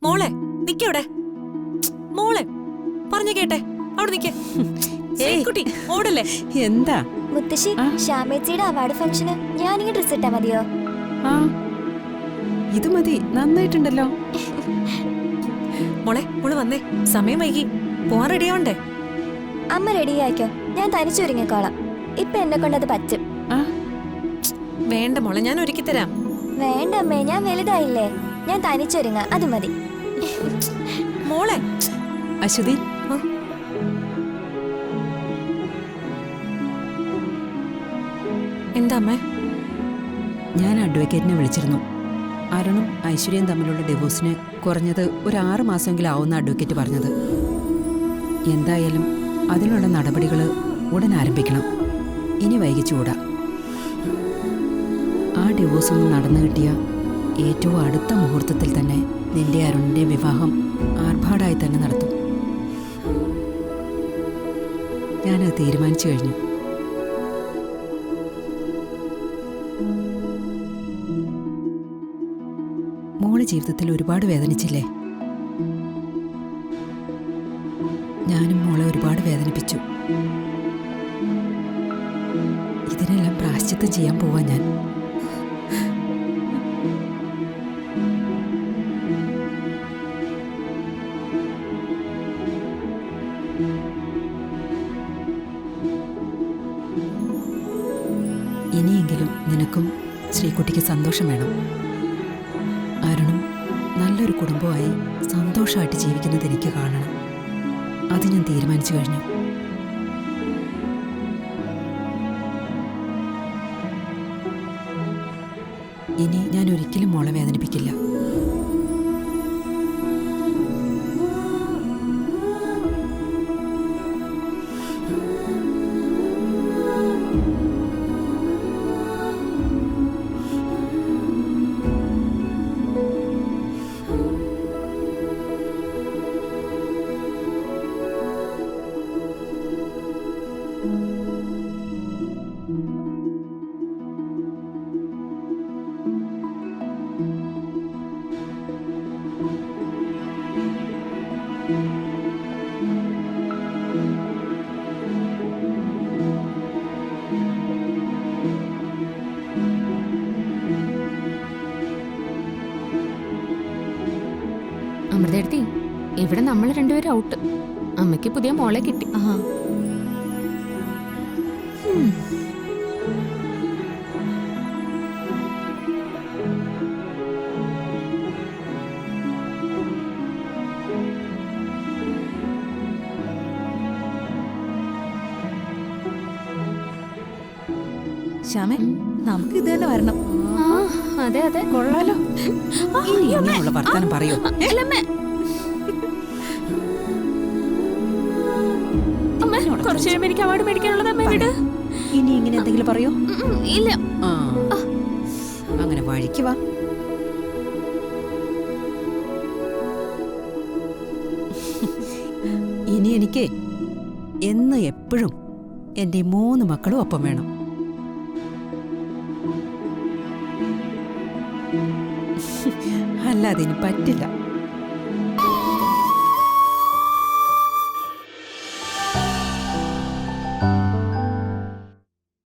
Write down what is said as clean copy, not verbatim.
മോളെ നിക്കവിടെ. മോളെ പറഞ്ഞു കേട്ടെ, അവിടെ നിക്കേ. കുട്ടി ഓടല്ലേ. എന്താ മുത്തശ്ശി, ശ്യാമേച്ചിയുടെ അവാർഡ് ഫംഗ്ഷന് ഞാനിങ്ങനെ ഡ്രസ് ഇട്ടാ മതിയോ? ആ ഇത് മതി, നന്നായിട്ടുണ്ടല്ലോ. മോളെ മോള് വന്നേ, സമയം വൈകി, പോവാൻ റെഡിയാവണ്ടേ? അമ്മ റെഡി ആയിക്കോ, ഞാൻ തനിച്ചൊരുങ്ങിക്കോളാം. ഇപ്പൊ എന്നെ കൊണ്ടത് പറ്റും. വേണ്ട മോളെ, ഞാൻ ഒരുക്കി തരാം. വേണ്ട അമ്മേ, ഞാൻ വലുതായില്ലേ, ഞാൻ തനിച്ചൊരുങ്ങ, അത് മതി. മോളെ. അശ്വതി, എന്താ അമ്മേ? ഞാൻ അഡ്വക്കേറ്റിനെ വിളിച്ചിരുന്നു. അരുണും ഐശ്വര്യയും തമ്മിലുള്ള ഡിവോഴ്സിന് കുറഞ്ഞത് ഒരു 6 മാസമെങ്കിലും ആവുന്ന അഡ്വക്കേറ്റ് പറഞ്ഞത്. എന്തായാലും അതിനുള്ള നടപടികൾ ഉടൻ ആരംഭിക്കണം. ഇനി വൈകിച്ചുകൂടാ. ആ ഡിവോഴ്സ് ഒന്ന് നടന്നു കിട്ടിയ ഏറ്റവും അടുത്ത മുഹൂർത്തത്തിൽ തന്നെ നിന്റെ അരുണിന്റെ വിവാഹം ആർഭാടായി തന്നെ നടത്തും. ഞാനത് തീരുമാനിച്ചു കഴിഞ്ഞു. മോള് ജീവിതത്തിൽ ഒരുപാട് വേദനിച്ചില്ലേ? ഞാനും മോളെ ഒരുപാട് വേദനിപ്പിച്ചു. ഇതിനെല്ലാം പ്രായശ്ചിത്തം ചെയ്യാൻ പോവാ ഞാൻ. ഇനിയെങ്കിലും നിനക്കും ശ്രീകുട്ടിക്ക് സന്തോഷം വേണം. അരുണും നല്ലൊരു കുടുംബമായി സന്തോഷമായിട്ട് ജീവിക്കുന്നത് എനിക്ക് കാണണം. അത് ഞാൻ തീരുമാനിച്ചു കഴിഞ്ഞു. ഇനി ഞാൻ ഒരിക്കലും മോളെ വേദനിപ്പിക്കില്ല. അമൃതേടത്തി, ഇവിടെ നമ്മൾ രണ്ടുപേരും ഔട്ട്. അമ്മയ്ക്ക് പുതിയ മോളെ കിട്ടി. ശ്യാമേ, നമുക്ക് ഇത് തന്നെ വരണം. അതെ അതെ, കൊള്ളാലോ. ഇനിയുള്ള വർത്താനം പറയൂ. കുറച്ചു കഴിയുമ്പോൾ എനിക്ക് അവാർഡ് മേടിക്കാനുള്ളത് അമ്മ വിട്. ഇനി ഇങ്ങനെ എന്തെങ്കിലും പറയോ? ഇല്ല. അങ്ങനെ വഴിക്ക് വാ. ഇനി എനിക്ക് എന്ന് എപ്പോഴും എൻ്റെ 3 മക്കളും ഒപ്പം വേണം. അല്ലാതെ ഇനി പറ്റില്ല.